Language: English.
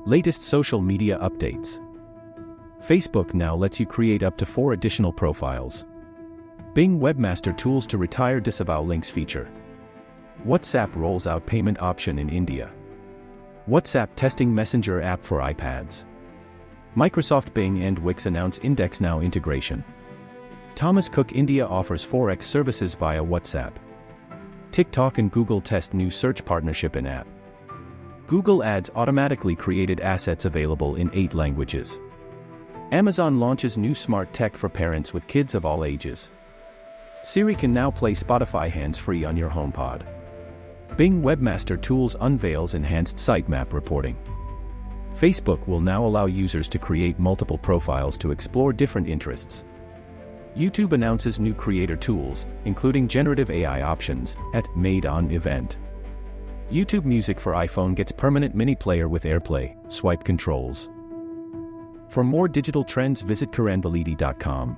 Latest social media updates. Facebook now lets you create up to 4 additional profiles. Bing Webmaster Tools to retire Disavow links feature. WhatsApp rolls out payment option in India. WhatsApp testing Messenger app for iPads. Microsoft Bing and Wix announce IndexNow integration. Thomas Cook India offers Forex services via WhatsApp. TikTok and Google test new search partnership in app. Google Ads automatically created assets available in 8 languages. Amazon launches new smart tech for parents with kids of all ages. Siri can now play Spotify hands-free on your HomePod. Bing Webmaster Tools unveils enhanced sitemap reporting. Facebook will now allow users to create multiple profiles to explore different interests. YouTube announces new creator tools, including generative AI options, at Made On event. YouTube Music for iPhone gets permanent mini player with AirPlay, swipe controls. For more digital trends, visit karanvalidi.com.